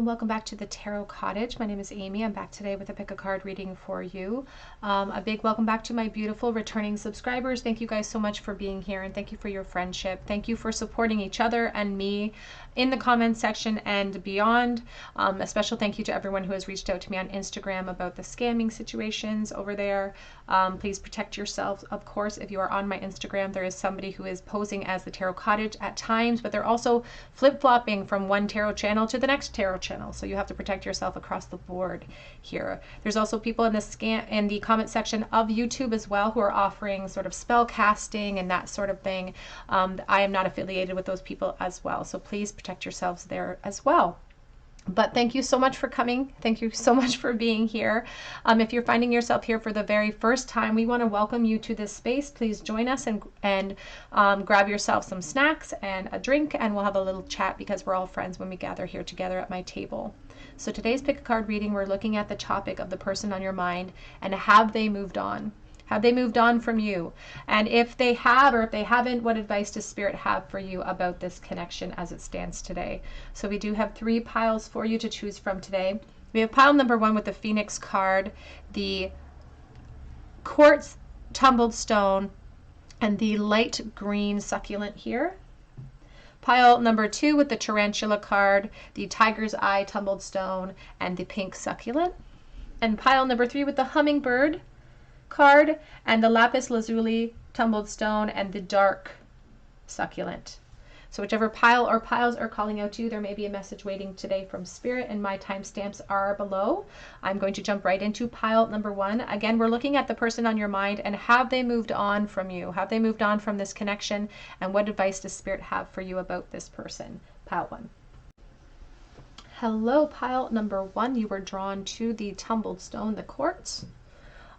and welcome back to the Tarot Cottage. My name is Amy. I'm back today with a pick a card reading for you. A big welcome back to my beautiful returning subscribers. Thank you guys so much for being here, and thank you for your friendship. Thank you for supporting each other and me in the comments section and beyond. A special thank you to everyone who has reached out to me on Instagram about the scamming situations over there. Please protect yourselves. Of course, if you are on my Instagram, there is somebody who is posing as the Tarot Cottage at times, but they're also flip-flopping from one tarot channel to the next tarot channel, so you have to protect yourself across the board here. There's also people in the comment section of YouTube as well who are offering sort of spell casting and that sort of thing. I am not affiliated with those people as well, so please protect yourselves there as well. But thank you so much for coming. Thank you so much for being here. If you're finding yourself here for the very first time, we want to welcome you to this space. Please join us and grab yourself some snacks and a drink, and we'll have a little chat because we're all friends when we gather here together at my table. So today's pick a card reading, we're looking at the topic of the person on your mind and have they moved on? Have they moved on from you? And if they have or if they haven't, what advice does Spirit have for you about this connection as it stands today? So we do have 3 piles for you to choose from today. We have pile number 1 with the Phoenix card, the quartz tumbled stone, and the light green succulent here. Pile number 2 with the tarantula card, the tiger's eye tumbled stone, and the pink succulent. And pile number 3 with the hummingbird card and the lapis lazuli tumbled stone and the dark succulent. So whichever pile or piles are calling out to you, there may be a message waiting today from Spirit, and my timestamps are below. I'm going to jump right into pile number 1. Again, we're looking at the person on your mind and have they moved on from you? Have they moved on from this connection? And what advice does Spirit have for you about this person? Pile 1. Hello, pile number 1. You were drawn to the tumbled stone, the quartz.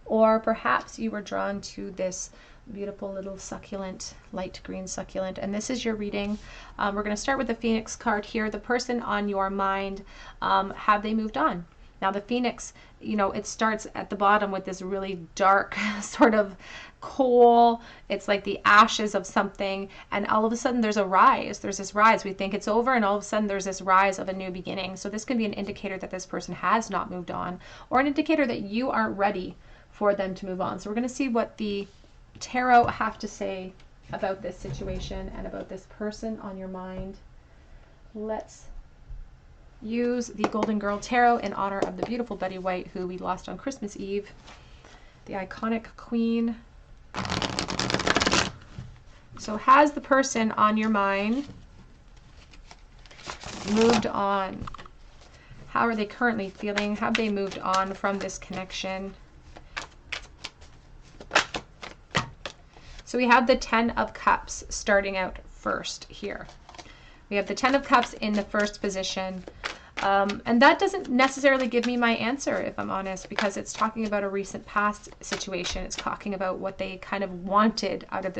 Or perhaps you were drawn to this beautiful little succulent, light green succulent. And this is your reading. We're going to start with the Phoenix card here. The person on your mind, have they moved on? Now the Phoenix, you know, it starts at the bottom with this really dark sort of coal. It's like the ashes of something. And all of a sudden there's a rise. There's this rise. We think it's over, and all of a sudden there's this rise of a new beginning. So this can be an indicator that this person has not moved on, or an indicator that you aren't ready for them to move on. So we're going to see what the tarot have to say about this situation and about this person on your mind. Let's use the Golden Girl Tarot in honor of the beautiful Betty White, who we lost on Christmas Eve, the iconic queen. So has the person on your mind moved on? How are they currently feeling? Have they moved on from this connection? So we have the 10 of Cups starting out first here. We have the 10 of Cups in the first position. And that doesn't necessarily give me my answer, if I'm honest, because it's talking about a recent past situation. It's talking about what they kind of wanted out of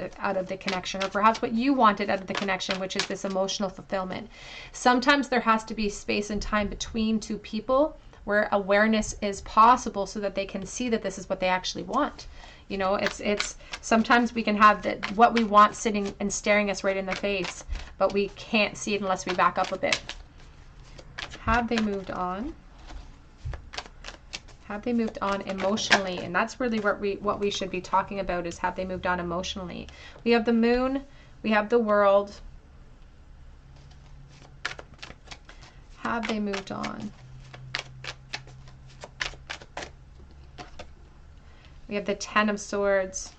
the connection, or perhaps what you wanted out of the connection, which is this emotional fulfillment. Sometimes there has to be space and time between two people where awareness is possible so that they can see that this is what they actually want. You know, it's sometimes we can have that what we want sitting and staring us right in the face, but we can't see it unless we back up a bit. Have they moved on? Have they moved on emotionally? And that's really what we should be talking about, is have they moved on emotionally? We have the Moon, we have the World. Have they moved on? We have the 10 of Swords.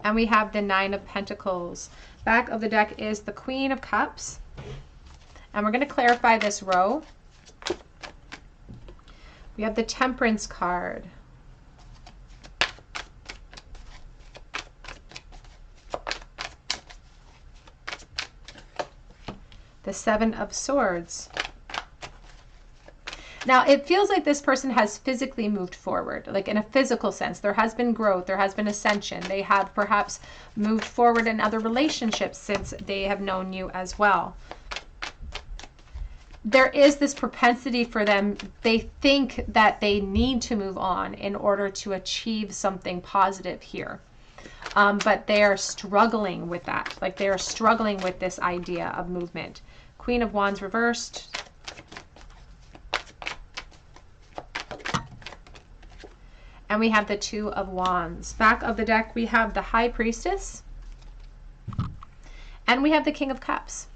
And we have the 9 of Pentacles. Back of the deck is the Queen of Cups. And we're going to clarify this row. We have the Temperance card. The 7 of Swords. Now, it feels like this person has physically moved forward, like in a physical sense. There has been growth, there has been ascension. They have perhaps moved forward in other relationships since they have known you as well. there is this propensity for them. They think that they need to move on in order to achieve something positive here. But they are struggling with that. Like they are struggling with this idea of movement. Queen of Wands reversed. And we have the Two of Wands. Back of the deck, we have the High Priestess. And we have the King of Cups.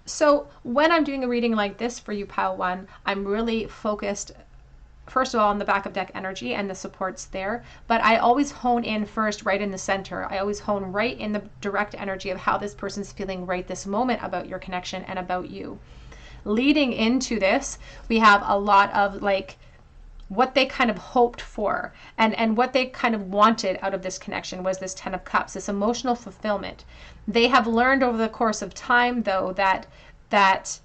So when I'm doing a reading like this for you, Pile 1, I'm really focused, first of all, on the back of deck energy and the supports there. But I always hone in first right in the center. I always hone right in the direct energy of how this person's feeling right this moment about your connection and about you. Leading into this, we have a lot of like what they kind of hoped for and what they kind of wanted out of this connection was this Ten of Cups, this emotional fulfillment. They have learned over the course of time, though, that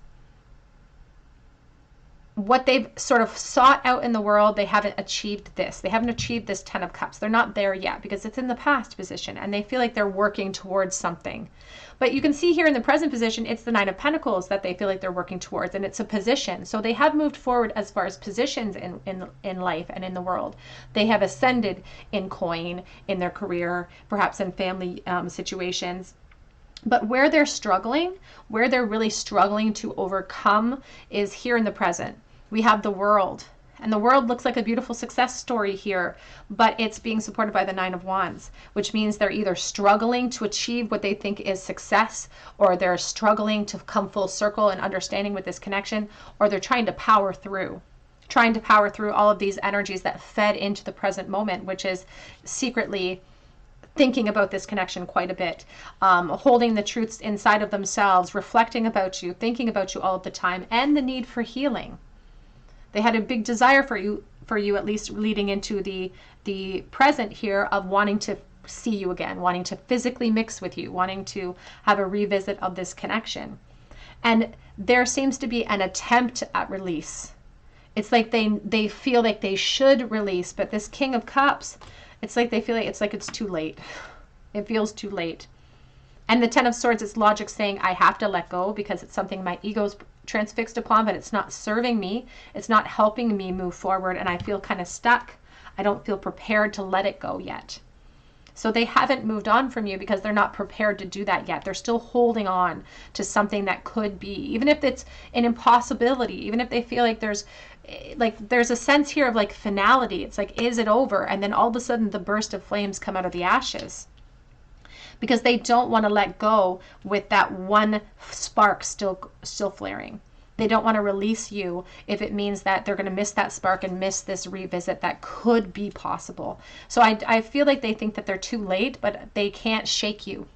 what they've sort of sought out in the world, they haven't achieved this. They haven't achieved this Ten of Cups. They're not there yet because it's in the past position and they feel like they're working towards something. But you can see here in the present position, it's the Nine of Pentacles that they feel like they're working towards, and it's a position. So they have moved forward as far as positions in life and in the world. They have ascended in coin, in their career, perhaps in family situations. But where they're struggling, where they're really struggling to overcome is here in the present. We have the World. And the World looks like a beautiful success story here, but it's being supported by the Nine of Wands, which means they're either struggling to achieve what they think is success, or they're struggling to come full circle and understanding with this connection, or they're trying to power through all of these energies that fed into the present moment, which is secretly thinking about this connection quite a bit, holding the truths inside of themselves, reflecting about you, thinking about you all of the time, and the need for healing. They had a big desire for you, at least leading into the present here, of wanting to see you again, wanting to physically mix with you, wanting to have a revisit of this connection. And there seems to be an attempt at release. It's like they feel like they should release, but this King of Cups, it's like they feel like it's too late. It feels too late. And the Ten of Swords, it's logic saying I have to let go because it's something my ego's transfixed upon, but it's not serving me. It's not helping me move forward, and I feel kind of stuck. I don't feel prepared to let it go yet. So they haven't moved on from you because they're not prepared to do that yet. They're still holding on to something that could be, even if it's an impossibility, even if they feel like there's a sense here of like finality. It's like, is it over? And then all of a sudden the burst of flames come out of the ashes, because they don't want to let go with that one spark still flaring. They don't want to release you if it means that they're going to miss that spark and miss this revisit that could be possible. So I feel like they think that they're too late, but they can't shake you.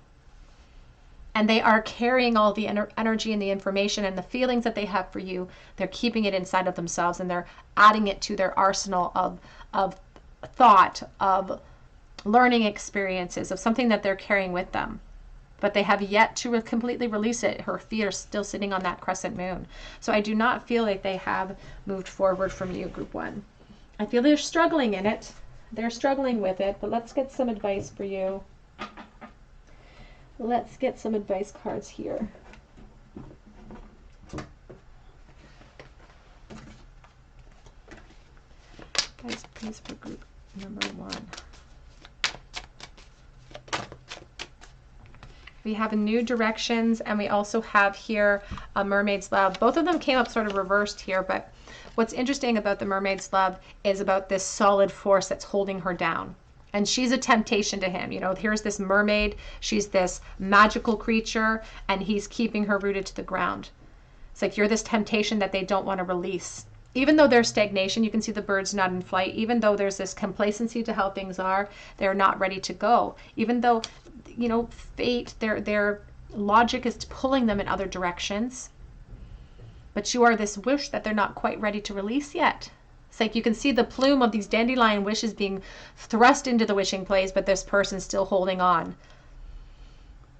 And they are carrying all the energy and the information and the feelings that they have for you. They're keeping it inside of themselves, and they're adding it to their arsenal of thought, of learning experiences, of something that they're carrying with them. But they have yet to completely release it. Her feet are still sitting on that crescent moon. So I do not feel like they have moved forward from you, Group 1. I feel they're struggling in it. They're struggling with it, but let's get some advice for you. Let's get some advice cards here. Guys, please, for group number 1. We have new directions, and we also have here a Mermaid's Love. Both of them came up sort of reversed here, but what's interesting about the Mermaid's Love is about this solid force that's holding her down. And she's a temptation to him. You know, here's this mermaid. She's this magical creature, and he's keeping her rooted to the ground. It's like you're this temptation that they don't want to release. Even though there's stagnation, you can see the birds not in flight. Even though there's this complacency to how things are, they're not ready to go. Even though, you know, fate, their logic is pulling them in other directions. But you are this wish that they're not quite ready to release yet. It's like you can see the plume of these dandelion wishes being thrust into the wishing place, but this person's still holding on.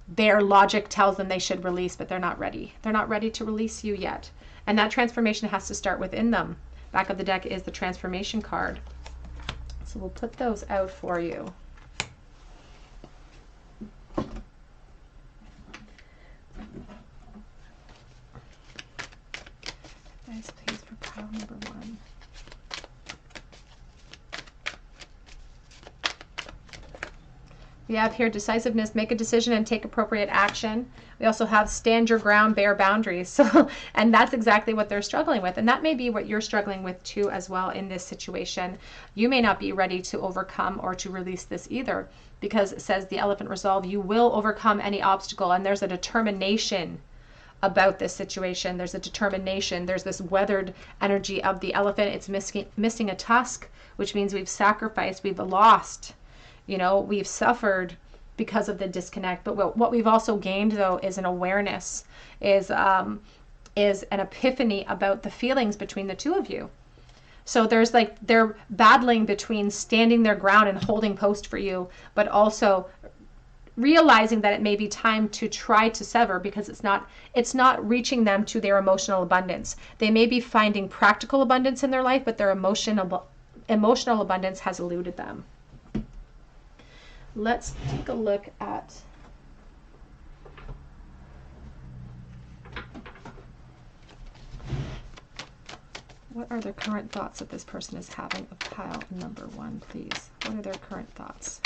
Their logic tells them they should release, but they're not ready. They're not ready to release you yet. And that transformation has to start within them. Back of the deck is the transformation card. So we'll put those out for you. We have here decisiveness, make a decision and take appropriate action. We also have stand your ground, bear boundaries. So, and that's exactly what they're struggling with. And that may be what you're struggling with too as well in this situation. You may not be ready to overcome or to release this either, because it says the elephant resolve, you will overcome any obstacle. And there's a determination about this situation. There's a determination. There's this weathered energy of the elephant. It's missing a tusk, which means we've sacrificed, we've lost. You know, we've suffered because of the disconnect. But what we've also gained, though, is an awareness, is an epiphany about the feelings between the two of you. So there's like, they're battling between standing their ground and holding post for you, but also realizing that it may be time to try to sever, because it's not reaching them to their emotional abundance. They may be finding practical abundance in their life, but their emotional abundance has eluded them. Let's take a look at what are the current thoughts that this person is having of pile number 1, please. What are their current thoughts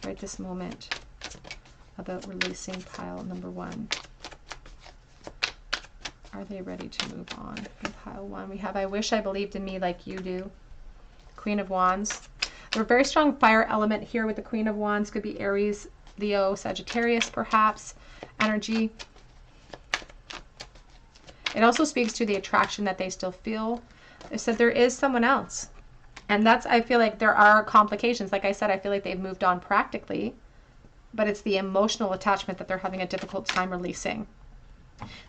right this moment about releasing pile number 1? Are they ready to move on from pile 1? We have, I wish I believed in me like you do. Queen of Wands. There's a very strong fire element here with the Queen of Wands. Could be Aries, Leo, Sagittarius, perhaps, energy. It also speaks to the attraction that they still feel. They said there is someone else. And that's, I feel like there are complications. Like I said, I feel like they've moved on practically, but it's the emotional attachment that they're having a difficult time releasing.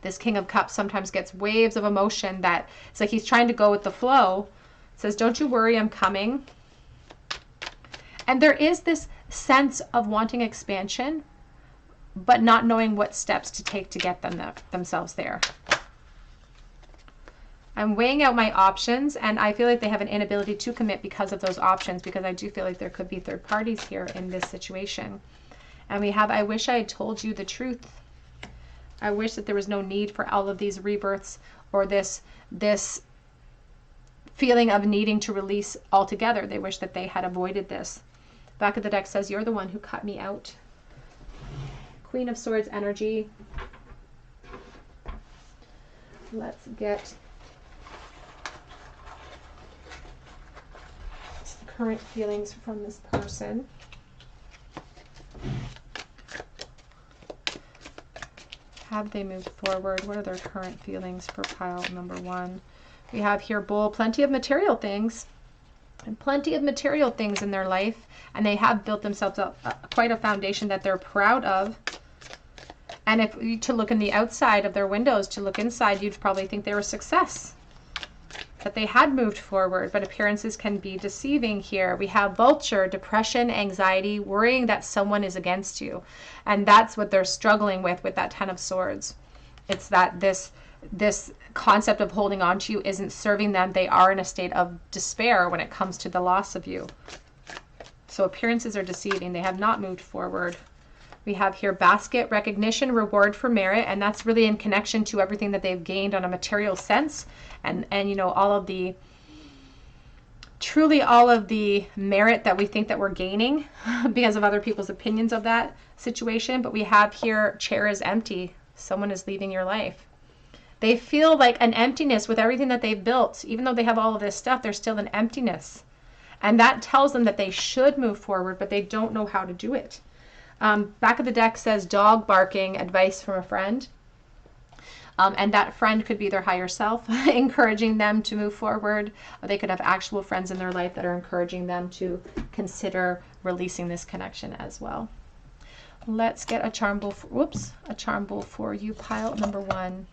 This King of Cups sometimes gets waves of emotion that it's like he's trying to go with the flow. It says, don't you worry, I'm coming. And there is this sense of wanting expansion, but not knowing what steps to take to get themselves there. I'm weighing out my options, and I feel like they have an inability to commit because of those options, because I do feel like there could be third parties here in this situation. And we have, I wish I had told you the truth. I wish that there was no need for all of these rebirths or this feeling of needing to release altogether. They wish that they had avoided this. Back of the deck says, you're the one who cut me out. Queen of Swords energy. Let's get some current feelings from this person. Have they moved forward? What are their current feelings for pile number 1? We have here Bull, plenty of material things. And plenty of material things in their life, and they have built themselves up quite a foundation that they're proud of. And if you to look in the outside of their windows, to look inside, you'd probably think they were a success, that they had moved forward, but appearances can be deceiving here. We have Vulture, depression, anxiety, worrying that someone is against you, and that's what they're struggling with that Ten of Swords. It's that this concept of holding on to you isn't serving them. They are in a state of despair when it comes to the loss of you. So appearances are deceiving. They have not moved forward. We have here basket, recognition, reward for merit, and that's really in connection to everything that they've gained on a material sense, and you know, truly all of the merit that we think that we're gaining because of other people's opinions of that situation. But we have here chair is empty. Someone is leaving your life. They feel like an emptiness with everything that they've built. Even though they have all of this stuff, there's still an emptiness. And that tells them that they should move forward, but they don't know how to do it. Back of the deck says dog barking, advice from a friend. And that friend could be their higher self, encouraging them to move forward. Or they could have actual friends in their life that are encouraging them to consider releasing this connection as well. Let's get a charm bowl, a charm bowl for you, pile number 1.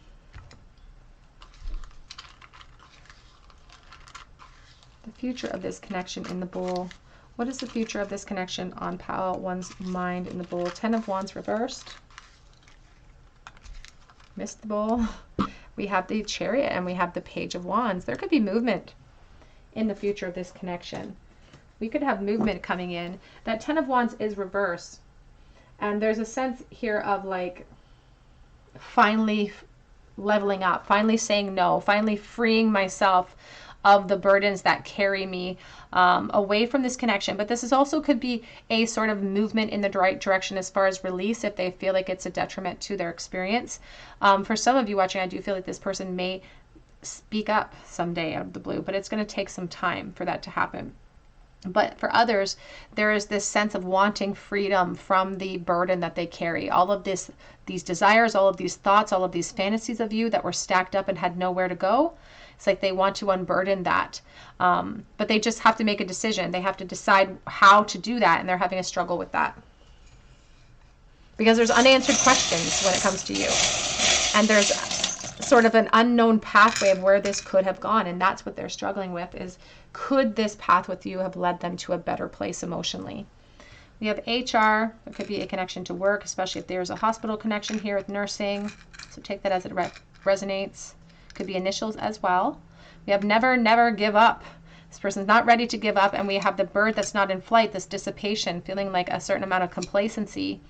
The future of this connection in the bowl. What is the future of this connection on pile 1's mind in the bowl? 10 of Wands reversed. Missed the bowl. We have the Chariot and we have the Page of Wands. There could be movement in the future of this connection. We could have movement coming in. That 10 of Wands is reverse. And there's a sense here of like finally leveling up, finally saying no, finally freeing myself of the burdens that carry me away from this connection. But this is also could be a sort of movement in the right direction as far as release if they feel like it's a detriment to their experience. For some of you watching, I do feel like this person may speak up someday out of the blue, but it's going to take some time for that to happen. But for others, there is this sense of wanting freedom from the burden that they carry. All of these desires, all of these thoughts, all of these fantasies of you that were stacked up and had nowhere to go. It's like they want to unburden that. But they just have to make a decision. They have to decide how to do that, and they're having a struggle with that. Because there's unanswered questions when it comes to you. And there's sort of an unknown pathway of where this could have gone, and that's what they're struggling with, is could this path with you have led them to a better place emotionally? We have HR. There could be a connection to work, especially if there's a hospital connection here with nursing. So take that as it resonates. Could be initials as well. We have never, never give up. This person's not ready to give up. And we have the bird that's not in flight, this dissipation, feeling like a certain amount of complacency.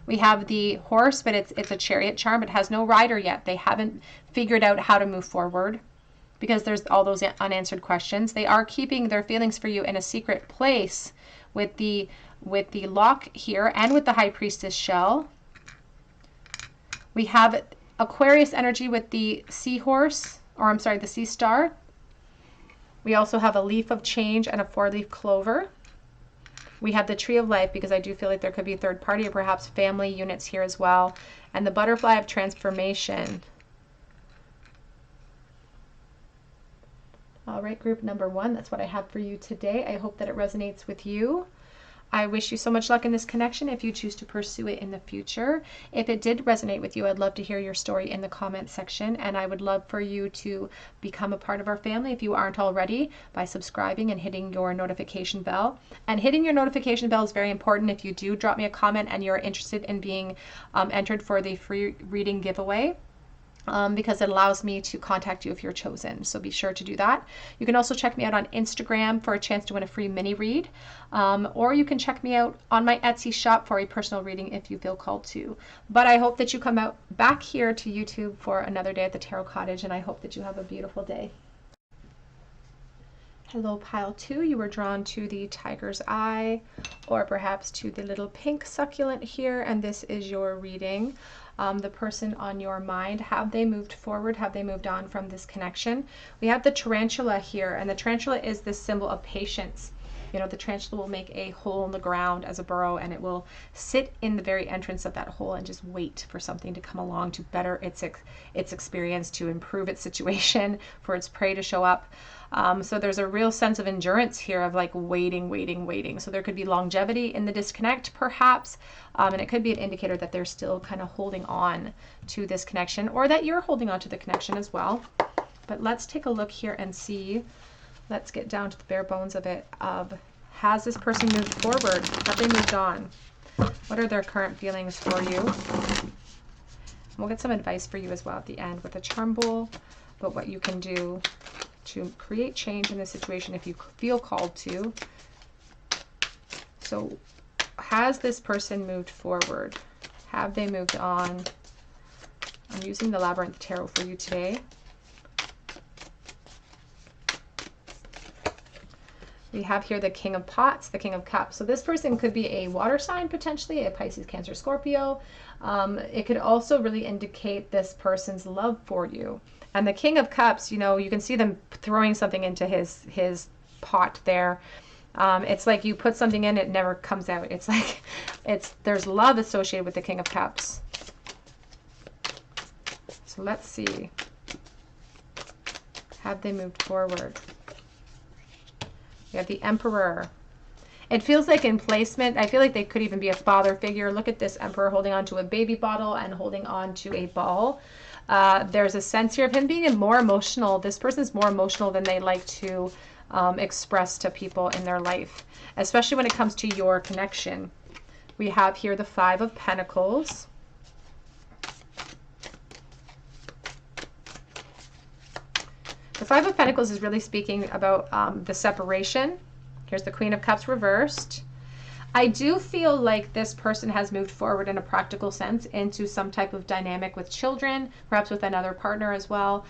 We have the horse, but it's a chariot charm. It has no rider yet. They haven't figured out how to move forward because there's all those unanswered questions. They are keeping their feelings for you in a secret place with the lock here and with the High Priestess shell. We have Aquarius energy with the seahorse, or I'm sorry, the sea star. We also have a leaf of change and a 4-leaf clover. We have the tree of life, because I do feel like there could be third party or perhaps family units here as well. And the butterfly of transformation. All right, group number 1, that's what I have for you today. I hope that it resonates with you. I wish you so much luck in this connection if you choose to pursue it in the future. If it did resonate with you, I'd love to hear your story in the comment section, and I would love for you to become a part of our family if you aren't already, by subscribing and hitting your notification bell. And hitting your notification bell is very important if you do drop me a comment and you're interested in being entered for the free reading giveaway. Because it allows me to contact you if you're chosen. So be sure to do that. You can also check me out on Instagram for a chance to win a free mini read. Or you can check me out on my Etsy shop for a personal reading if you feel called to. But I hope that you come out back here to YouTube for another day at the Tarot Cottage, and I hope that you have a beautiful day. Hello, pile 2. You were drawn to the tiger's eye, or perhaps to the little pink succulent here, and this is your reading. The person on your mind, have they moved forward? Have they moved on from this connection? We have the tarantula here, and the tarantula is this symbol of patience. You know, the tarantula will make a hole in the ground as a burrow, and it will sit in the very entrance of that hole and just wait for something to come along to better its experience, to improve its situation, for its prey to show up. So there's a real sense of endurance here of like waiting, waiting, waiting. So there could be longevity in the disconnect perhaps, and it could be an indicator that they're still kind of holding on to this connection, or that you're holding on to the connection as well. But let's take a look here and see. Let's get down to the bare bones of it. Has this person moved forward? Have they moved on? What are their current feelings for you? We'll get some advice for you as well at the end with a charm bowl, but what you can do to create change in this situation if you feel called to. So has this person moved forward? Have they moved on? I'm using the Labyrinth Tarot for you today. We have here the King of Pots, the King of Cups. So this person could be a water sign, potentially, a Pisces, Cancer, Scorpio. It could also really indicate this person's love for you. And the King of Cups, you know, you can see them throwing something into his pot there. It's like you put something in, it never comes out. It's like there's love associated with the King of Cups. So let's see. Have they moved forward? We have the Emperor. It feels like in placement, I feel like they could even be a father figure. Look at this Emperor holding on to a baby bottle and holding on to a ball. There's a sense here of him being more emotional. This person's more emotional than they like to express to people in their life, especially when it comes to your connection. We have here the Five of Pentacles. The Five of Pentacles is really speaking about the separation. Here's the Queen of Cups reversed. I do feel like this person has moved forward in a practical sense into some type of dynamic with children, perhaps with another partner as well.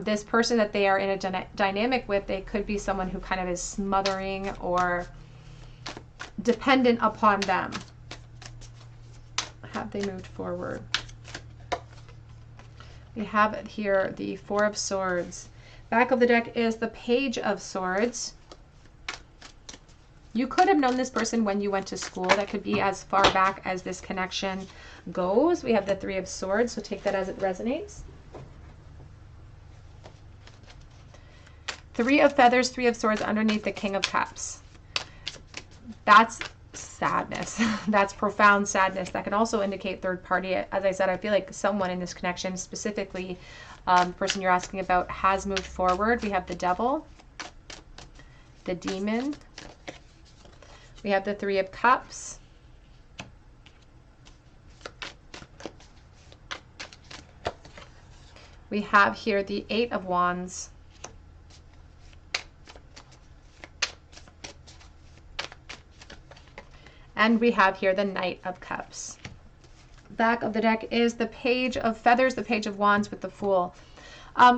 This person that they are in a dynamic with, they could be someone who kind of is smothering or dependent upon them. Have they moved forward? We have it here, the Four of Swords. Back of the deck is the Page of Swords. You could have known this person when you went to school. That could be as far back as this connection goes. We have the Three of Swords, so take that as it resonates. Three of Feathers, Three of Swords underneath the King of Cups. That's sadness. That's profound sadness. That can also indicate third party. As I said, I feel like someone in this connection, specifically the person you're asking about, has moved forward. We have the Devil, the Demon. We have the Three of Cups. We have here the Eight of Wands. And we have here the Knight of Cups. Back of the deck is the Page of Feathers, the Page of Wands with the Fool.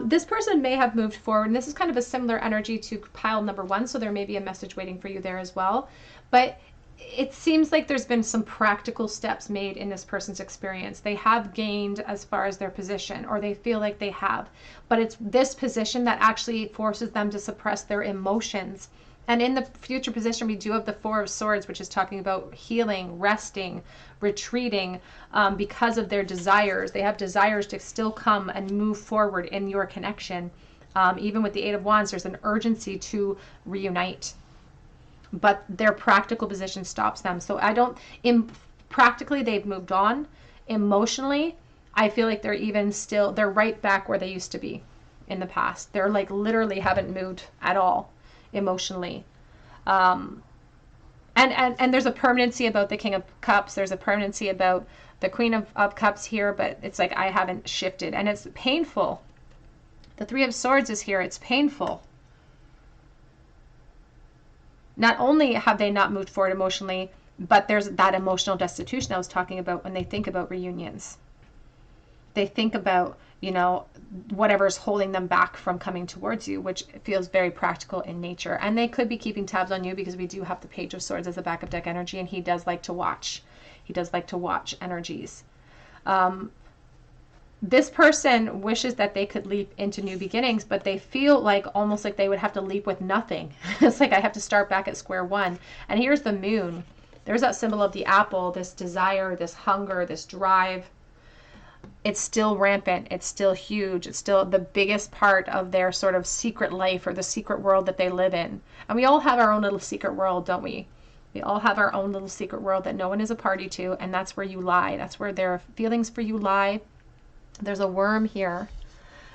This person may have moved forward, and this is kind of a similar energy to pile number one, so there may be a message waiting for you there as well. But it seems like there's been some practical steps made in this person's experience. They have gained as far as their position, or they feel like they have. But it's this position that actually forces them to suppress their emotions. And in the future position, we do have the Four of Swords, which is talking about healing, resting, retreating, because of their desires. They have desires to still come and move forward in your connection. Even with the Eight of Wands, there's an urgency to reunite. But their practical position stops them. So practically they've moved on. Emotionally, I feel like they're right back where they used to be in the past. They're like literally haven't moved at all emotionally. And there's a permanency about the King of Cups. There's a permanency about the Queen of Cups here, but it's like I haven't shifted, and it's painful. The Three of Swords is here. It's painful. Not only have they not moved forward emotionally, but there's that emotional destitution I was talking about when they think about reunions. They think about, whatever's holding them back from coming towards you, which feels very practical in nature. And they could be keeping tabs on you because we do have the Page of Swords as a back of deck energy, and he does like to watch. He does like to watch energies. This person wishes that they could leap into new beginnings, but they feel like almost like they would have to leap with nothing. It's like I have to start back at square one. And here's the Moon. There's that symbol of the apple, this desire, this hunger, this drive. It's still rampant. It's still huge. It's still the biggest part of their sort of secret life or the secret world that they live in. And we all have our own little secret world, don't we? We all have our own little secret world that no one is a party to, and that's where you lie. That's where their feelings for you lie. There's a worm here,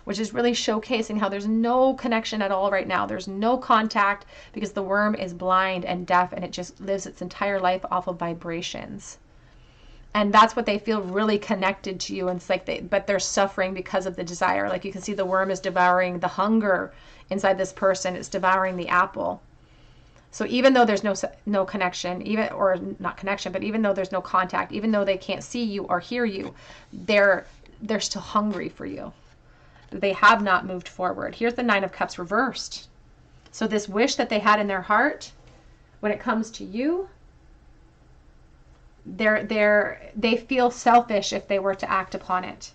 which is really showcasing how there's no connection at all right now. There's no contact because the worm is blind and deaf, and it just lives its entire life off of vibrations. And that's what they feel really connected to you. And it's like but they're suffering because of the desire. Like you can see the worm is devouring the hunger inside this person. It's devouring the apple. So even though there's no connection, or not connection, but even though there's no contact, even though they can't see you or hear you, they're still hungry for you. They have not moved forward. Here's the Nine of Cups reversed. So this wish that they had in their heart, when it comes to you, they feel selfish if they were to act upon it.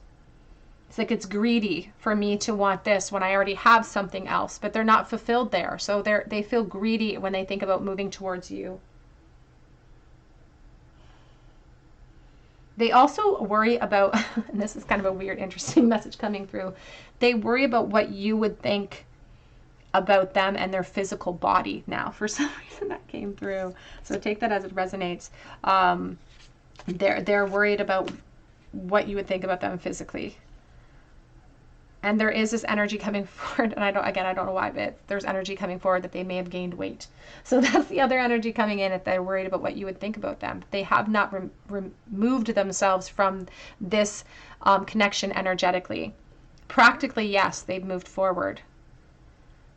It's like it's greedy for me to want this when I already have something else, but they're not fulfilled there. So they feel greedy when they think about moving towards you. They also worry about, and this is kind of a weird, interesting message coming through. They worry about what you would think about them and their physical body now. For some reason that came through. So take that as it resonates. They're worried about what you would think about them physically. And there is this energy coming forward, and I don't know why, but there's energy coming forward that they may have gained weight. So that's the other energy coming in, if they're worried about what you would think about them. They have not removed themselves from this connection energetically. Practically, yes, they've moved forward,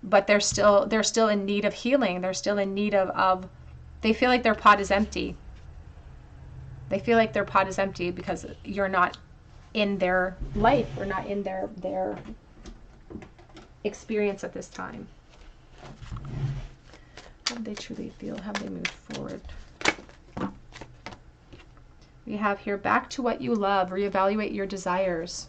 but they're still in need of healing. They're still in need of they feel like their pot is empty. They feel like their pot is empty because you're not in their life or not in their experience at this time. How do they truly feel? How do they move forward? We have here, back to what you love, reevaluate your desires.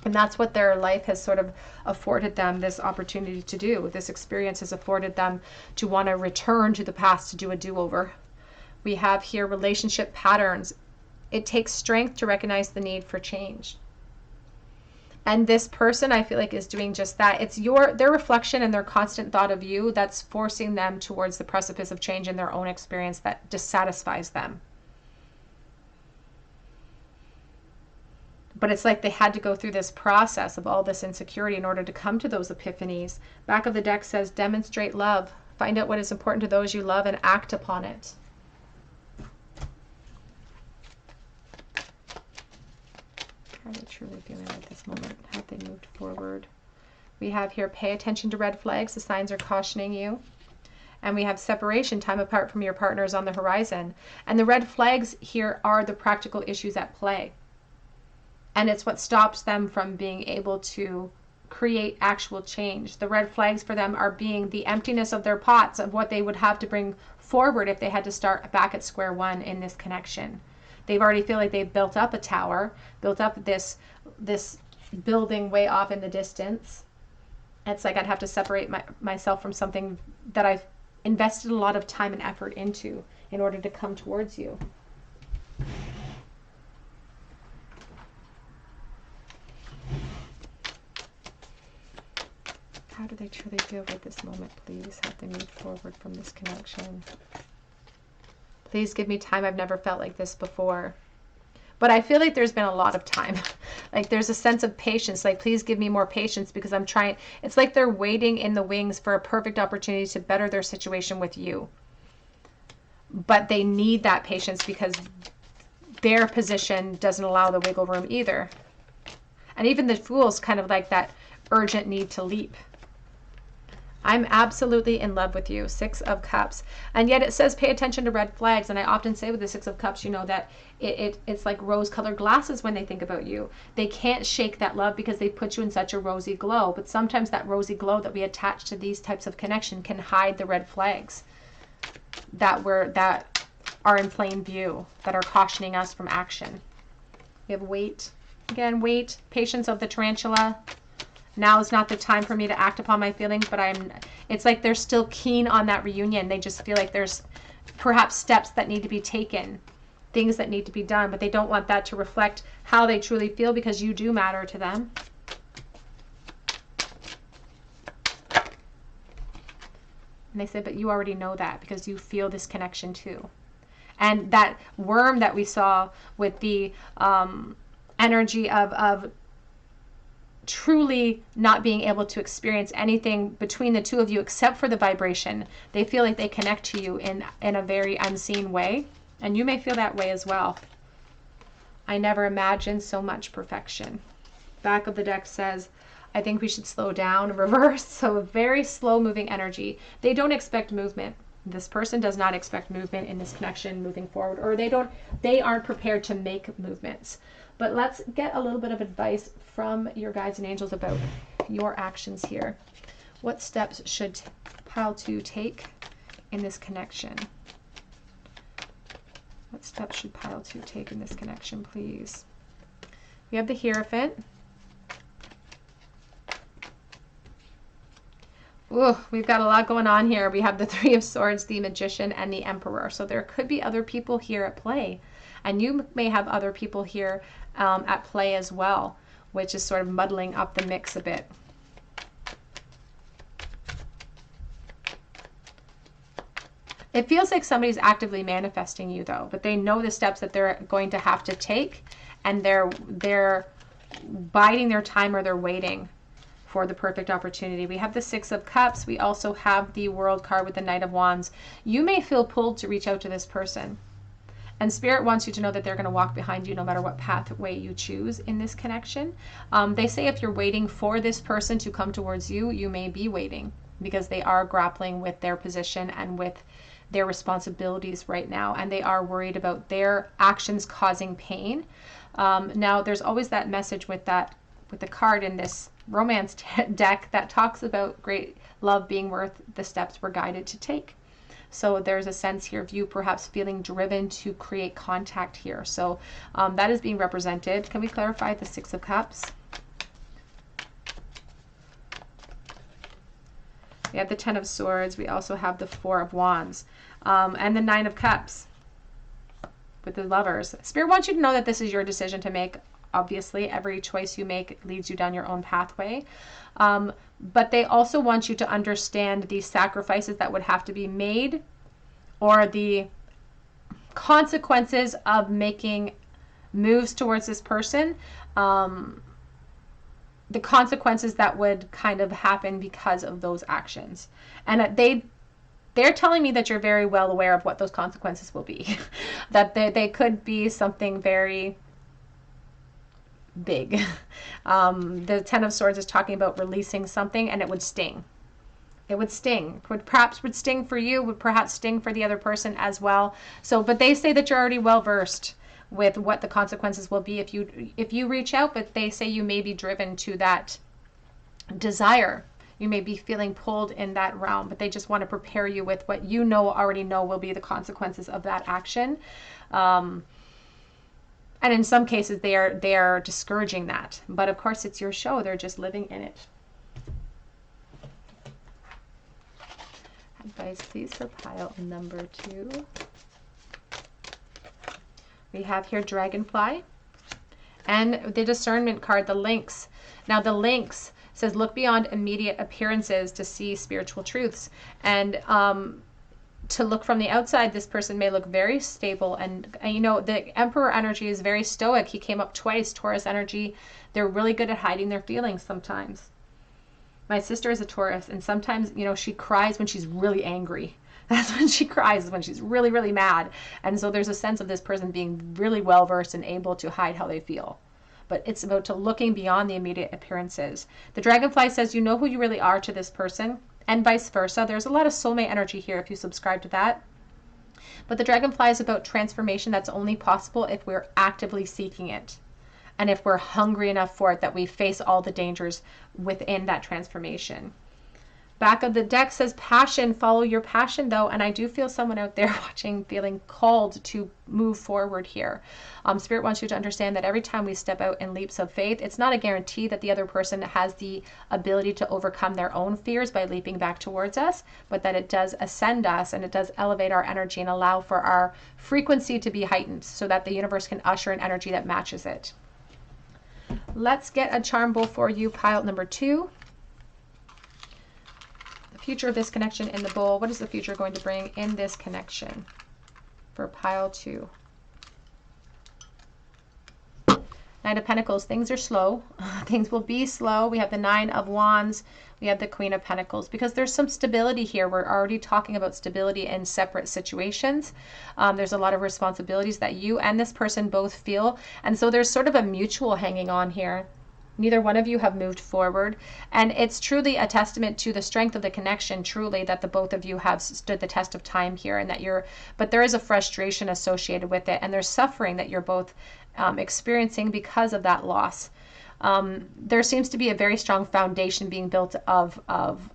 And that's what their life has sort of afforded them this opportunity to do. This experience has afforded them to want to return to the past, to do a do-over. We have here relationship patterns. It takes strength to recognize the need for change. And this person, I feel like, is doing just that. It's their reflection and their constant thought of you that's forcing them towards the precipice of change in their own experience that dissatisfies them. But it's like they had to go through this process of all this insecurity in order to come to those epiphanies. Back of the deck says, demonstrate love. Find out what is important to those you love and act upon it. How are they truly feeling at this moment? Have they moved forward? We have here, pay attention to red flags. The signs are cautioning you. And we have separation, time apart from your partners on the horizon. And the red flags here are the practical issues at play. And it's what stops them from being able to create actual change. The red flags for them are being the emptiness of their pots, of what they would have to bring forward if they had to start back at square one in this connection. They've already feel like they've built up a tower, built up this building way off in the distance. It's like I'd have to separate myself from something that I've invested a lot of time and effort into in order to come towards you. How do they truly feel at this moment, please? Have they moved forward from this connection? Please give me time. I've never felt like this before. But I feel like there's been a lot of time. Like there's a sense of patience. Like, please give me more patience because I'm trying. It's like they're waiting in the wings for a perfect opportunity to better their situation with you. But they need that patience because their position doesn't allow the wiggle room either. And even the Fool's kind of like that urgent need to leap. I'm absolutely in love with you. Six of Cups. And yet it says pay attention to red flags. And I often say with the Six of Cups, you know, that it's like rose-colored glasses when they think about you. They can't shake that love because they put you in such a rosy glow. But sometimes that rosy glow that we attach to these types of connection can hide the red flags that are in plain view, that are cautioning us from action. We have wait. Again, wait. Patience of the tarantula. Now is not the time for me to act upon my feelings, but it's like they're still keen on that reunion. They just feel like there's perhaps steps that need to be taken, things that need to be done, but they don't want that to reflect how they truly feel because you do matter to them. And they said, but you already know that because you feel this connection too. And that worm that we saw with the energy of truly not being able to experience anything between the two of you except for the vibration. They feel like they connect to you in a very unseen way. And you may feel that way as well. I never imagined so much perfection. Back of the deck says, I think we should slow down, reverse. So very slow moving energy. They don't expect movement. This person does not expect movement in this connection moving forward, or they aren't prepared to make movements. But let's get a little bit of advice from your guides and angels about your actions here. What steps should Pile 2 take in this connection? What steps should Pile 2 take in this connection, please? We have the Hierophant. Ooh, we've got a lot going on here. We have the Three of Swords, the Magician, and the Emperor. So there could be other people here at play. And you may have other people here at play as well, which is sort of muddling up the mix a bit. It feels like somebody's actively manifesting you though, but they know the steps that they're going to have to take, and they're biding their time, or they're waiting for the perfect opportunity. We have the Six of Cups. We also have the World card with the Knight of Wands. You may feel pulled to reach out to this person. And Spirit wants you to know that they're going to walk behind you no matter what pathway you choose in this connection. They say if you're waiting for this person to come towards you, you may be waiting because they are grappling with their position and with their responsibilities right now, and they are worried about their actions causing pain. Now, there's always that message with the card in this romance deck that talks about great love being worth the steps we're guided to take. So there's a sense here of you perhaps feeling driven to create contact here. So that is being represented. Can we clarify the Six of Cups? We have the Ten of Swords. We also have the Four of Wands and the Nine of Cups with the Lovers. Spirit wants you to know that this is your decision to make. Obviously, every choice you make leads you down your own pathway. But they also want you to understand the sacrifices that would have to be made, or the consequences of making moves towards this person. The consequences that would kind of happen because of those actions. And they're telling me that you're very well aware of what those consequences will be. That they could be something very big. The Ten of Swords is talking about releasing something, and it would sting. It would sting. Would sting for you, would perhaps sting for the other person as well. So, but they say that you're already well versed with what the consequences will be if you reach out, but they say you may be driven to that desire. You may be feeling pulled in that realm, but they just want to prepare you with what you already know will be the consequences of that action. And in some cases, they are discouraging that. But of course, it's your show. They're just living in it. Advice, please, for pile number 2. We have here Dragonfly. And the Discernment card, the Lynx. Now, the Lynx says, look beyond immediate appearances to see spiritual truths. And to look from the outside, this person may look very stable, and you know, the Emperor energy is very stoic. He came up twice. Taurus energy, they're really good at hiding their feelings sometimes. My sister is a Taurus, and sometimes, you know, she cries when she's really angry. That's when she cries, when she's really, really mad. And so there's a sense of this person being really well versed and able to hide how they feel. But it's about looking beyond the immediate appearances. The Dragonfly says you know who you really are to this person, and vice versa. There's a lot of soulmate energy here if you subscribe to that. But the Dragonfly is about transformation that's only possible if we're actively seeking it, and if we're hungry enough for it, that we face all the dangers within that transformation. Back of the deck says passion. Follow your passion, though. And I do feel someone out there watching feeling called to move forward here. Spirit wants you to understand that every time we step out in leaps of faith, it's not a guarantee that the other person has the ability to overcome their own fears by leaping back towards us, but that it does ascend us, and it does elevate our energy and allow for our frequency to be heightened so that the universe can usher an energy that matches it. Let's get a charm bowl for you, pile number 2. Future of this connection in the bowl. What is the future going to bring in this connection for pile 2? Knight of Pentacles. Things are slow. Things will be slow. We have the Nine of Wands. We have the Queen of Pentacles, because there's some stability here. We're already talking about stability in separate situations. There's a lot of responsibilities that you and this person both feel. And so there's sort of a mutual hanging on here. Neither one of you have moved forward, and it's truly a testament to the strength of the connection, truly, that the both of you have stood the test of time here, and that but there is a frustration associated with it, and there's suffering that you're both experiencing because of that loss. There seems to be a very strong foundation being built of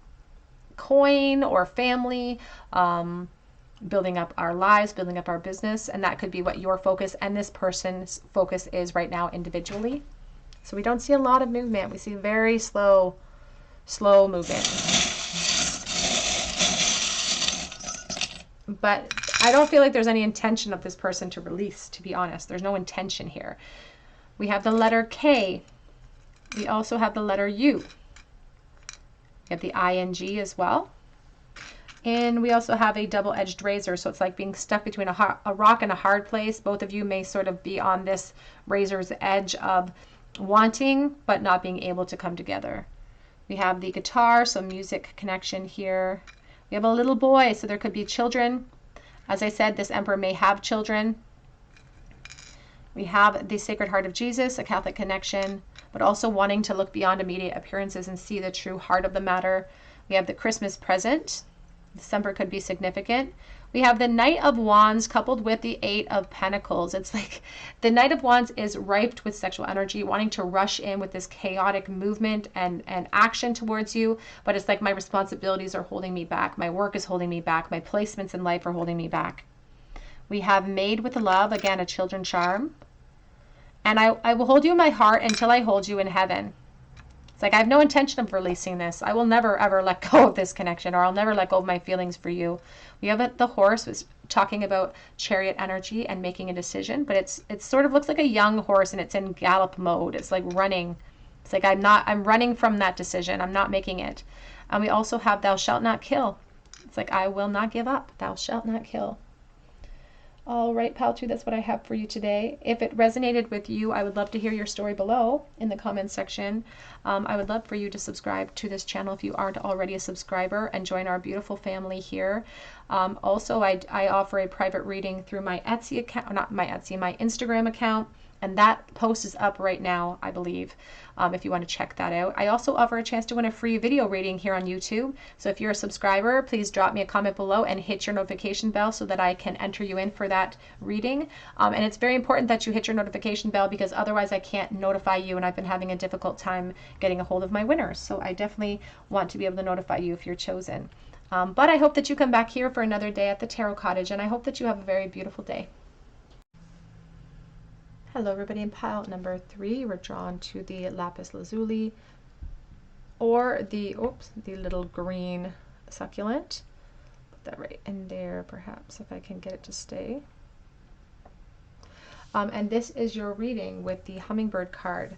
coin or family, building up our lives, building up our business, and that could be what your focus and this person's focus is right now individually. So we don't see a lot of movement. We see very slow movement. But I don't feel like there's any intention of this person to release, to be honest. There's no intention here. We have the letter K. We also have the letter U. We have the ING as well. And we also have a double-edged razor. So it's like being stuck between a rock and a hard place. Both of you may sort of be on this razor's edge of wanting but not being able to come together. We have the guitar, so music connection here. We have a little boy, so there could be children. As I said, this Emperor may have children. We have the Sacred Heart of Jesus, a Catholic connection, but also wanting to look beyond immediate appearances and see the true heart of the matter. We have the Christmas present. December could be significant. We have the Knight of Wands coupled with the Eight of Pentacles. It's like the Knight of Wands is ripe with sexual energy, wanting to rush in with this chaotic movement and action towards you. But it's like my responsibilities are holding me back. My work is holding me back. My placements in life are holding me back. We have Made with Love, again, a children charm. And I will hold you in my heart until I hold you in heaven. It's like I have no intention of releasing this. I will never, ever let go of this connection, or I'll never let go of my feelings for you. We have the horse was talking about chariot energy and making a decision, but it sort of looks like a young horse and it's in gallop mode. It's like running. It's like I'm running from that decision. I'm not making it. And we also have Thou shalt not kill. It's like I will not give up. Thou shalt not kill. All right, Pal 2, that's what I have for you today. If it resonated with you, I would love to hear your story below in the comments section. I would love for you to subscribe to this channel if you aren't already a subscriber and join our beautiful family here. Also, I offer a private reading through my Etsy account, not my Etsy, my Instagram account. And that post is up right now, I believe, if you want to check that out. I also offer a chance to win a free video reading here on YouTube. So if you're a subscriber, please drop me a comment below and hit your notification bell so that I can enter you in for that reading. And it's very important that you hit your notification bell because otherwise I can't notify you, and I've been having a difficult time getting a hold of my winners. So I definitely want to be able to notify you if you're chosen. But I hope that you come back here for another day at the Tarot Cottage, and I hope that you have a very beautiful day. Hello everybody, in pile number 3, we're drawn to the lapis lazuli or the little green succulent. Put that right in there perhaps if I can get it to stay. And this is your reading with the hummingbird card.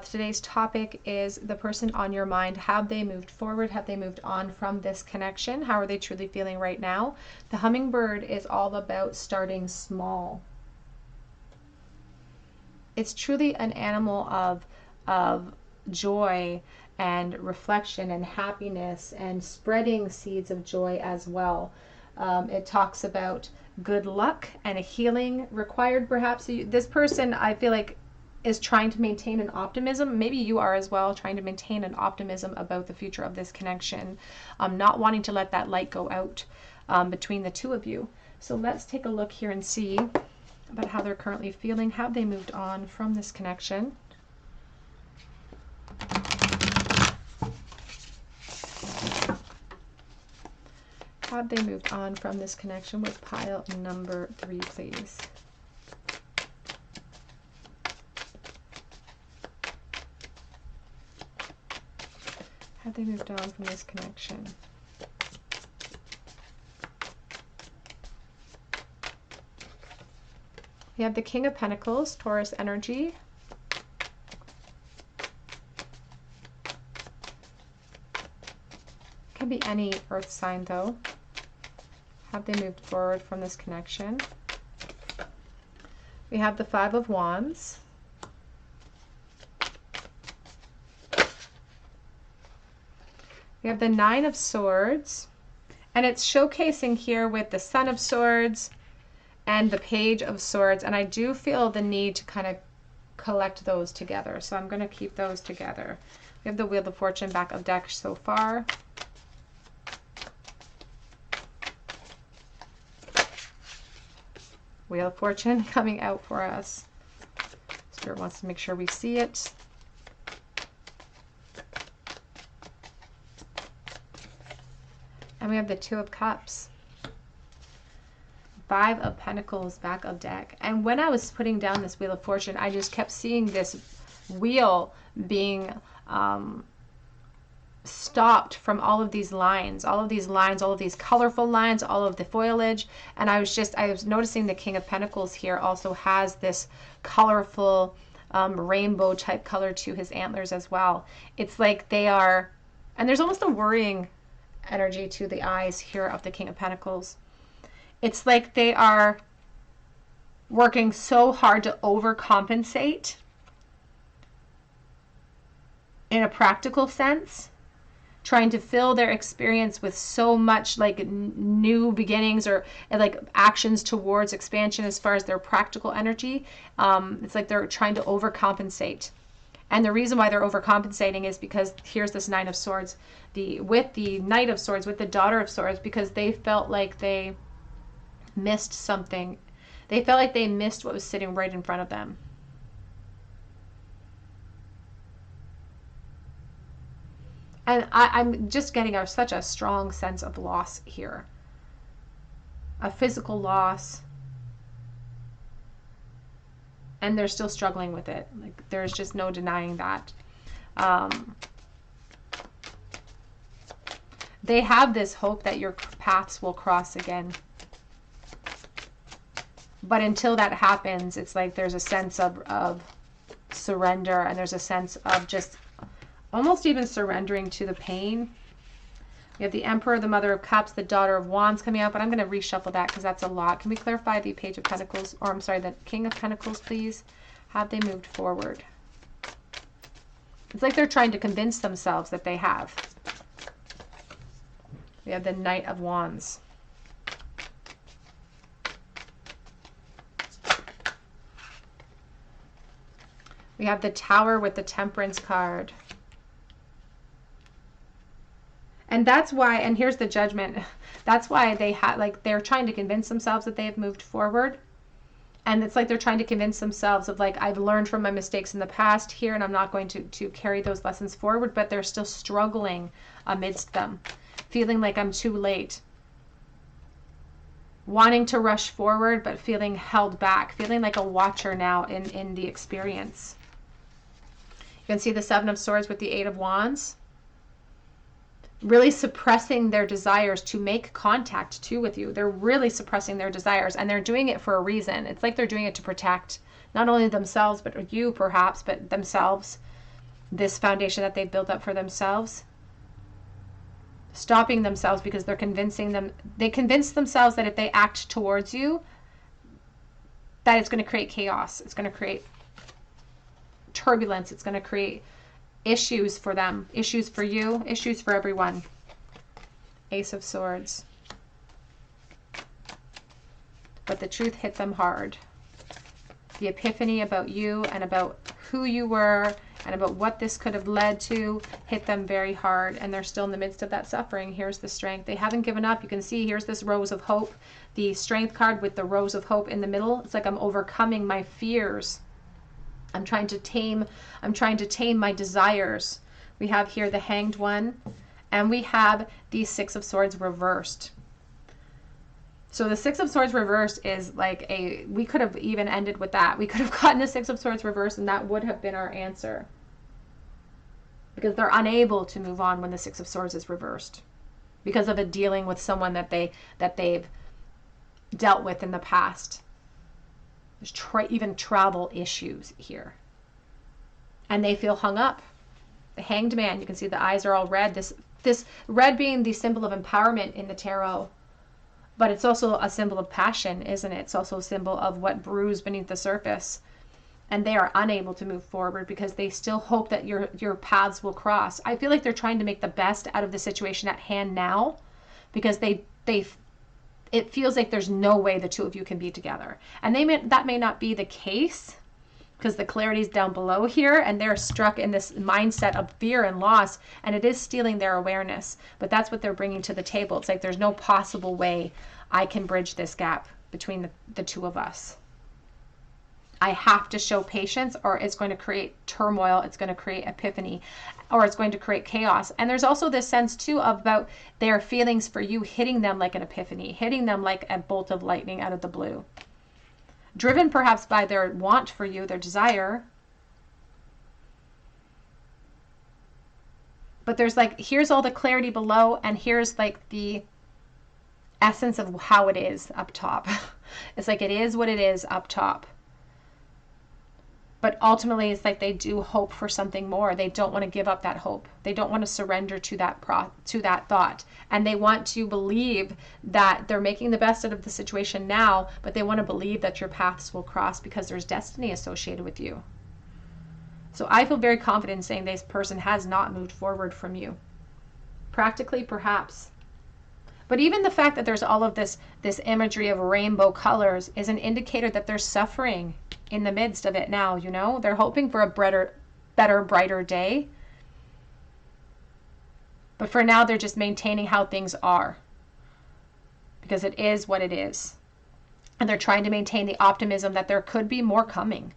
Today's topic is the person on your mind. Have they moved forward? Have they moved on from this connection? How are they truly feeling right now? The hummingbird is all about starting small. It's truly an animal of joy and reflection and happiness and spreading seeds of joy as well. It talks about good luck and a healing required perhaps. This person, I feel like, is trying to maintain an optimism. Maybe you are as well, trying to maintain an optimism about the future of this connection, not wanting to let that light go out between the two of you. So let's take a look here and see about how they're currently feeling. Have they moved on from this connection? Have they moved on from this connection with pile number 3, please? Have they moved on from this connection? We have the King of Pentacles, Taurus energy. Can be any earth sign though. Have they moved forward from this connection? We have the Five of Wands. We have the Nine of Swords. And it's showcasing here with the Son of Swords and the Page of Swords, and I do feel the need to kind of collect those together, so I'm going to keep those together. We have the Wheel of Fortune back of deck so far. Wheel of Fortune coming out for us. Spirit wants to make sure we see it. And we have the Two of Cups. Five of Pentacles back of deck. And when I was putting down this Wheel of Fortune, I just kept seeing this wheel being stopped from all of these lines, all of these colorful lines, all of the foliage. And I was noticing the King of Pentacles here also has this colorful rainbow type color to his antlers as well. It's like they are, and there's almost a worrying energy to the eyes here of the King of Pentacles. It's like they are working so hard to overcompensate in a practical sense, trying to fill their experience with so much like new beginnings or like actions towards expansion as far as their practical energy. It's like they're trying to overcompensate. And the reason why they're overcompensating is because here's this Nine of Swords, with the Knight of Swords, with the Daughter of Swords, because they felt like they missed something. They felt like they missed what was sitting right in front of them. And I'm just getting such a strong sense of loss here. A physical loss. And they're still struggling with it. Like, there's just no denying that. They have this hope that your paths will cross again. But until that happens, it's like there's a sense of surrender, and there's a sense of just almost even surrendering to the pain. We have the Emperor, the Mother of Cups, the Daughter of Wands coming out, but I'm going to reshuffle that because that's a lot. Can we clarify the Page of Pentacles, or I'm sorry, the King of Pentacles, please? Have they moved forward? It's like they're trying to convince themselves that they have. We have the Knight of Wands. We have the Tower with the Temperance card. And that's why, and here's the Judgment. That's why they they're trying to convince themselves that they have moved forward. And it's like they're trying to convince themselves of like, I've learned from my mistakes in the past here, and I'm not going to carry those lessons forward, but they're still struggling amidst them, feeling like I'm too late, wanting to rush forward, but feeling held back, feeling like a watcher now in the experience. You can see the Seven of Swords with the Eight of Wands. Really suppressing their desires to make contact too with you. They're really suppressing their desires, and they're doing it for a reason. It's like they're doing it to protect not only themselves, but you perhaps, but themselves. This foundation that they've built up for themselves. Stopping themselves because they're they convince themselves that if they act towards you, that it's going to create chaos. It's going to create turbulence. It's going to create issues for them, issues for you, issues for everyone. Ace of Swords. But the truth hit them hard. The epiphany about you and about who you were and about what this could have led to hit them very hard, and they're still in the midst of that suffering. Here's the Strength. They haven't given up. You can see here's this Rose of Hope, the Strength card with the Rose of Hope in the middle. It's like I'm overcoming my fears. I'm trying to tame my desires. We have here the Hanged One, and we have the Six of Swords reversed. So the Six of Swords reversed is like we could have even ended with that. We could have gotten the Six of Swords reversed, and that would have been our answer. Because they're unable to move on when the Six of Swords is reversed. Because of a dealing with someone that they've dealt with in the past. There's even travel issues here. And they feel hung up. The Hanged Man, you can see the eyes are all red. This red being the symbol of empowerment in the tarot. But it's also a symbol of passion, isn't it? It's also a symbol of what brews beneath the surface. And they are unable to move forward because they still hope that your paths will cross. I feel like they're trying to make the best out of the situation at hand now, because it feels like there's no way the two of you can be together. And that may not be the case, because the clarity is down below here, and they're struck in this mindset of fear and loss, and it is stealing their awareness. But that's what they're bringing to the table. It's like there's no possible way I can bridge this gap between the two of us. I have to show patience, or it's going to create turmoil, it's going to create epiphany, or it's going to create chaos. And there's also this sense too about their feelings for you hitting them like an epiphany, hitting them like a bolt of lightning out of the blue. Driven perhaps by their want for you, their desire. But there's like, here's all the clarity below, and here's like the essence of how it is up top. It's like it is what it is up top. But ultimately, it's like they do hope for something more. They don't want to give up that hope. They don't want to surrender to that thought. And they want to believe that they're making the best out of the situation now, but they want to believe that your paths will cross because there's destiny associated with you. So I feel very confident in saying this person has not moved forward from you. Practically, perhaps. But even the fact that there's all of this imagery of rainbow colors is an indicator that they're suffering in the midst of it now, you know? They're hoping for a better, brighter day. But for now, they're just maintaining how things are. Because it is what it is. And they're trying to maintain the optimism that there could be more coming.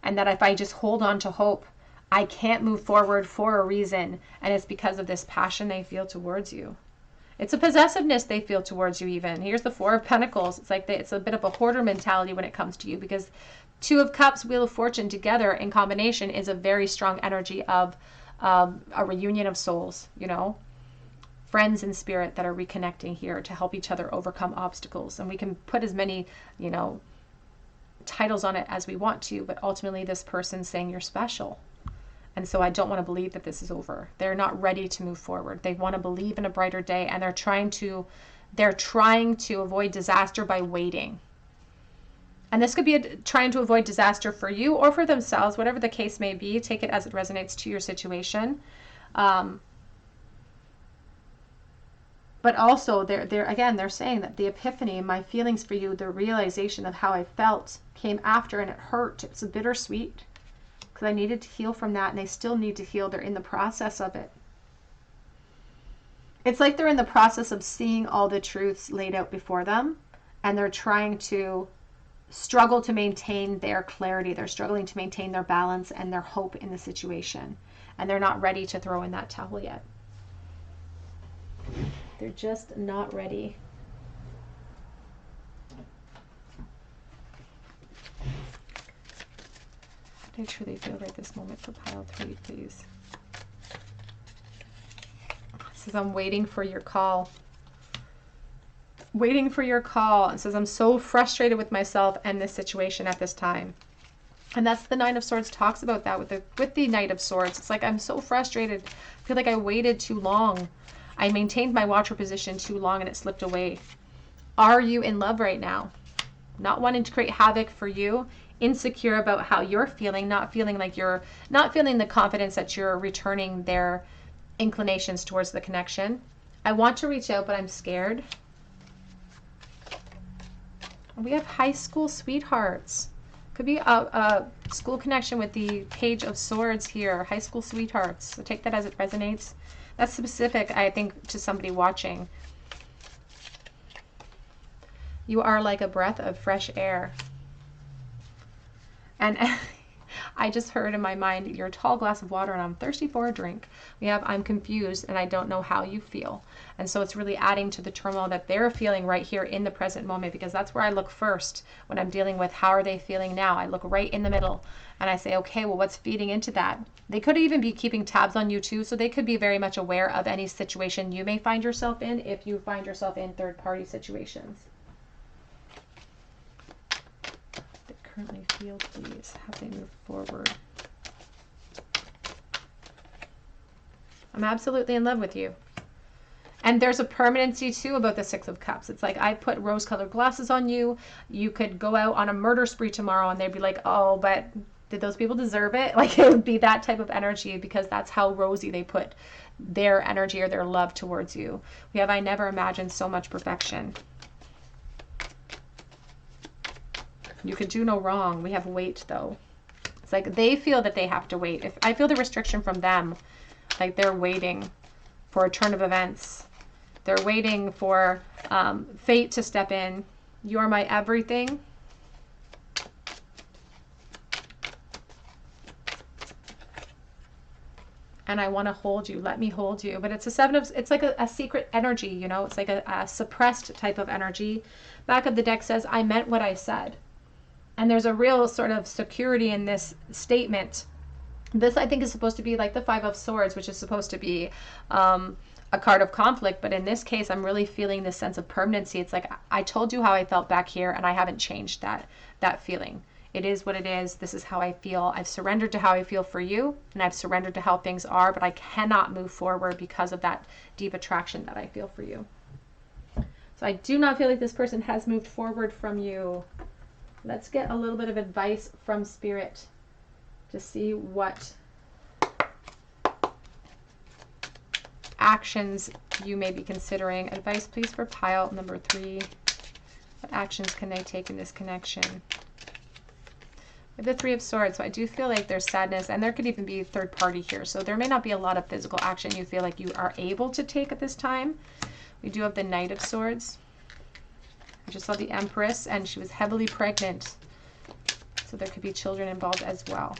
And that if I just hold on to hope, I can't move forward for a reason. And it's because of this passion they feel towards you. It's a possessiveness they feel towards you even. Here's the Four of Pentacles. It's like it's a bit of a hoarder mentality when it comes to you, because Two of Cups, Wheel of Fortune together in combination is a very strong energy of a reunion of souls, you know. Friends in spirit that are reconnecting here to help each other overcome obstacles. And we can put as many, you know, titles on it as we want to, but ultimately this person's saying you're special. And so I don't want to believe that this is over. They're not ready to move forward. They want to believe in a brighter day, and they're trying to avoid disaster by waiting. And this could be trying to avoid disaster for you or for themselves, whatever the case may be. Take it as it resonates to your situation. But also, they're saying that the epiphany, my feelings for you, the realization of how I felt came after, and it hurt. It's a bittersweet, because I needed to heal from that, and they still need to heal. They're in the process of it. It's like they're in the process of seeing all the truths laid out before them, and they're trying to struggle to maintain their clarity. They're struggling to maintain their balance and their hope in the situation, and they're not ready to throw in that towel yet. They're just not ready. What do I truly feel right this moment for pile 3, please? It says, I'm waiting for your call. Waiting for your call. It says, I'm so frustrated with myself and this situation at this time. And that's the Nine of Swords talks about that with the Knight of Swords. It's like, I'm so frustrated. I feel like I waited too long. I maintained my watcher position too long and it slipped away. Are you in love right now? Not wanting to create havoc for you, insecure about how you're feeling, not feeling the confidence that you're returning their inclinations towards the connection. I want to reach out, but I'm scared. We have high school sweethearts. Could be a school connection with the Page of Swords here. High school sweethearts. So take that as it resonates. That's specific, I think, to somebody watching. You are like a breath of fresh air. And I just heard in my mind, you're a tall glass of water and I'm thirsty for a drink. We have, I'm confused and I don't know how you feel. And so it's really adding to the turmoil that they're feeling right here in the present moment, because that's where I look first when I'm dealing with how are they feeling now. I look right in the middle and I say, okay, well, what's feeding into that? They could even be keeping tabs on you too, so they could be very much aware of any situation you may find yourself in if you find yourself in third-party situations. They currently feel, please, how they move forward. I'm absolutely in love with you. And there's a permanency too about the Six of Cups. It's like, I put rose-colored glasses on you. You could go out on a murder spree tomorrow and they'd be like, oh, but did those people deserve it? Like, it would be that type of energy, because that's how rosy they put their energy or their love towards you. We have, I never imagined so much perfection. You could do no wrong. We have wait though. It's like they feel that they have to wait. If I feel the restriction from them, like they're waiting for a turn of events. They're waiting for fate to step in. You are my everything. And I want to hold you. Let me hold you. But it's a seven of, it's like a secret energy, you know, it's like a suppressed type of energy. Back of the deck says, I meant what I said. And there's a real sort of security in this statement. This, I think, is supposed to be like the Five of Swords, which is supposed to be a card of conflict. But in this case, I'm really feeling this sense of permanency. It's like, I told you how I felt back here, and I haven't changed that feeling. It is what it is. This is how I feel. I've surrendered to how I feel for you, and I've surrendered to how things are, but I cannot move forward because of that deep attraction that I feel for you. So I do not feel like this person has moved forward from you. Let's get a little bit of advice from Spirit to see what actions you may be considering. Advice, please, for pile number 3. What actions can they take in this connection? We have the Three of Swords, so I do feel like there's sadness, and there could even be third party here. So there may not be a lot of physical action you feel like you are able to take at this time. We do have the Knight of Swords. I just saw the Empress, and she was heavily pregnant. So there could be children involved as well.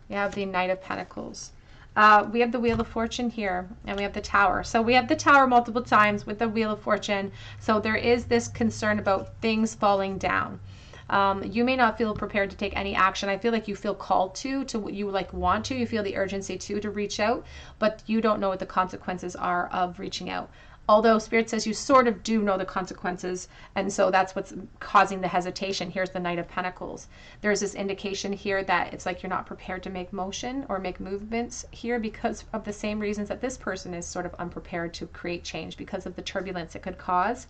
We have the Knight of Pentacles. We have the Wheel of Fortune here, and we have the Tower. So we have the Tower multiple times with the Wheel of Fortune. So there is this concern about things falling down. You may not feel prepared to take any action. I feel like you feel called to you like want to, you feel the urgency to reach out, but you don't know what the consequences are of reaching out. Although Spirit says you sort of do know the consequences, and so that's what's causing the hesitation. Here's the Knight of Pentacles. There's this indication here that it's like you're not prepared to make motion or make movements here because of the same reasons that this person is sort of unprepared to create change because of the turbulence it could cause.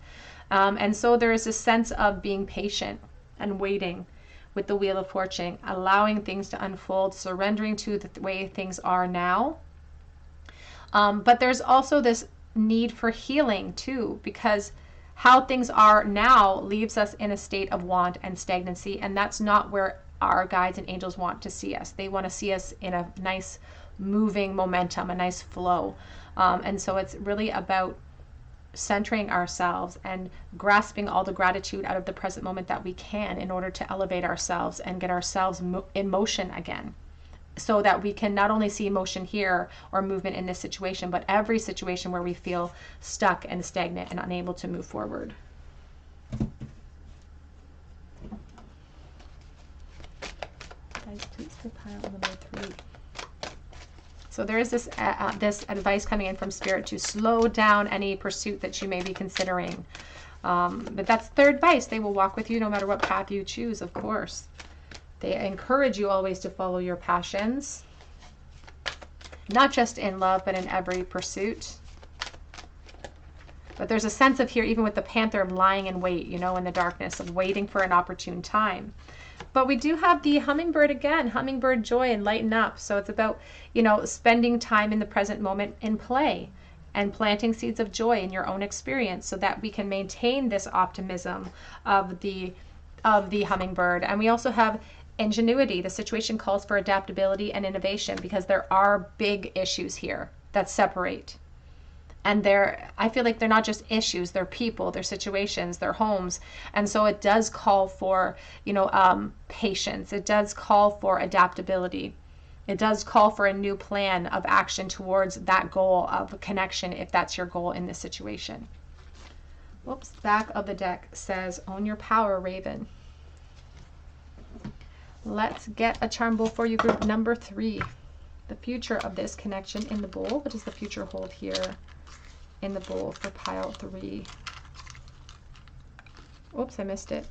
And so there is a sense of being patient and waiting with the Wheel of Fortune, allowing things to unfold, surrendering to the way things are now. But there's also this need for healing too, because how things are now leaves us in a state of want and stagnancy, and that's not where our guides and angels want to see us. They want to see us in a nice moving momentum, a nice flow. And so it's really about centering ourselves and grasping all the gratitude out of the present moment that we can in order to elevate ourselves and get ourselves in motion again, so that we can not only see motion here or movement in this situation, but every situation where we feel stuck and stagnant and unable to move forward. Guys, please go pile number 3. So there is this this advice coming in from Spirit to slow down any pursuit that you may be considering. But that's their advice. They will walk with you no matter what path you choose, of course. They encourage you always to follow your passions, not just in love, but in every pursuit. But there's a sense of here, even with the Panther, of lying in wait, you know, in the darkness, of waiting for an opportune time. But we do have the Hummingbird again, Hummingbird joy and lighten up. So it's about, you know, spending time in the present moment in play and planting seeds of joy in your own experience so that we can maintain this optimism of the Hummingbird. And we also have ingenuity. The situation calls for adaptability and innovation because there are big issues here that separate. And I feel like they're not just issues, they're people, they're situations, they're homes. And so it does call for, you know, patience. It does call for adaptability. It does call for a new plan of action towards that goal of connection, if that's your goal in this situation. Whoops, back of the deck says, own your power, Raven. Let's get a charm bowl for you, group number 3. The future of this connection in the bowl. What does the future hold here in the bowl for pile 3? Oops, I missed it.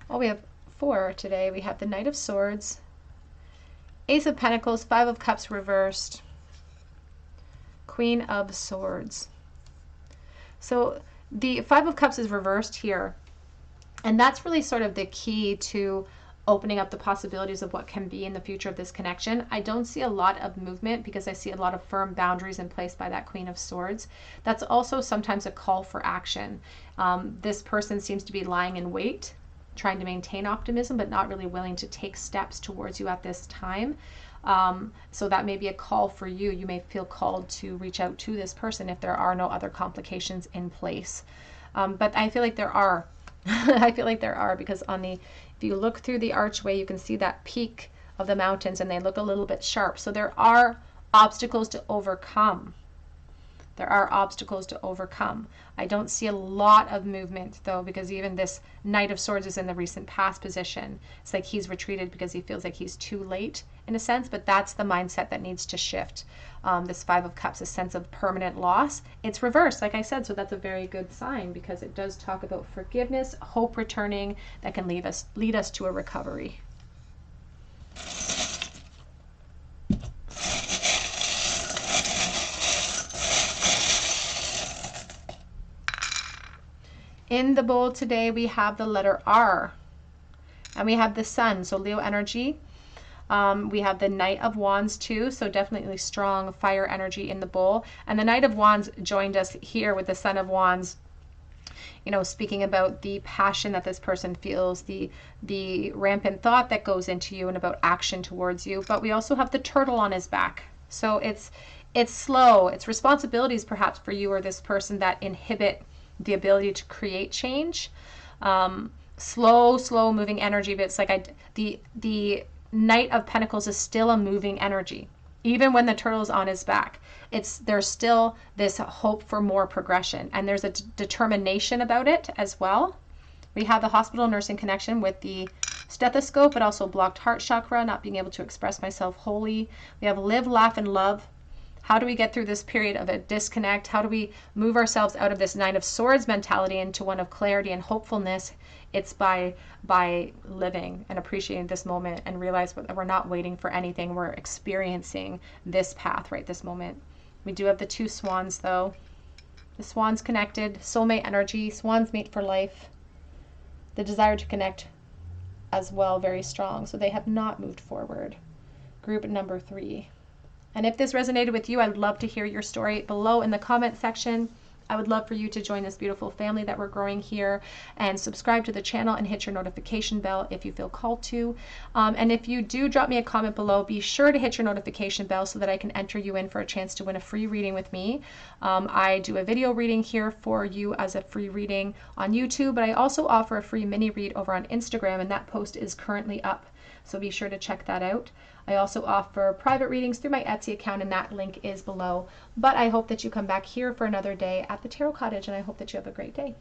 Oh, we have 4 today. We have the Knight of Swords, Ace of Pentacles, 5 of Cups reversed, Queen of Swords. So the 5 of Cups is reversed here. And that's really sort of the key to opening up the possibilities of what can be in the future of this connection. I don't see a lot of movement because I see a lot of firm boundaries in place by that Queen of Swords. That's also sometimes a call for action. This person seems to be lying in wait, trying to maintain optimism, but not really willing to take steps towards you at this time. So that may be a call for you. You may feel called to reach out to this person if there are no other complications in place. But I feel like there are. I feel like there are, because if you look through the archway, you can see that peak of the mountains and they look a little bit sharp. So there are obstacles to overcome. There are obstacles to overcome. I don't see a lot of movement though, because even this Knight of Swords is in the recent past position. It's like he's retreated because he feels like he's too late in a sense, but that's the mindset that needs to shift. This 5 of Cups, a sense of permanent loss. It's reversed, like I said, so that's a very good sign because it does talk about forgiveness, hope returning that can lead us to a recovery. In the bowl today, we have the letter R, and we have the Sun, so Leo energy. We have the Knight of Wands too, so definitely strong fire energy in the bowl. And the Knight of Wands joined us here with the Son of Wands, you know, speaking about the passion that this person feels, the rampant thought that goes into you and about action towards you. But we also have the turtle on his back. So it's It's slow. It's responsibilities perhaps for you or this person that inhibit the ability to create change. Slow moving energy, but it's like the Knight of Pentacles is still a moving energy. Even when the turtle's on his back, there's still this hope for more progression, and there's a determination about it as well. We have the hospital nursing connection with the stethoscope, but also blocked heart chakra, not being able to express myself wholly. We have live, laugh, and love. How do we get through this period of a disconnect? How do we move ourselves out of this Nine of Swords mentality into one of clarity and hopefulness? It's by living and appreciating this moment, and realize that we're not waiting for anything. We're experiencing this path right this moment. We do have the 2 swans though. The swans connected, soulmate energy, swans mate for life. The desire to connect as well, very strong. So they have not moved forward. Group number 3. And if this resonated with you, I'd love to hear your story below in the comment section. I would love for you to join this beautiful family that we're growing here, and subscribe to the channel and hit your notification bell if you feel called to. And if you do drop me a comment below, be sure to hit your notification bell so that I can enter you in for a chance to win a free reading with me. I do a video reading here for you as a free reading on YouTube, but I also offer a free mini read over on Instagram, and that post is currently up. So be sure to check that out. I also offer private readings through my Etsy account, and that link is below. But I hope that you come back here for another day at the Tarot Cottage, and I hope that you have a great day.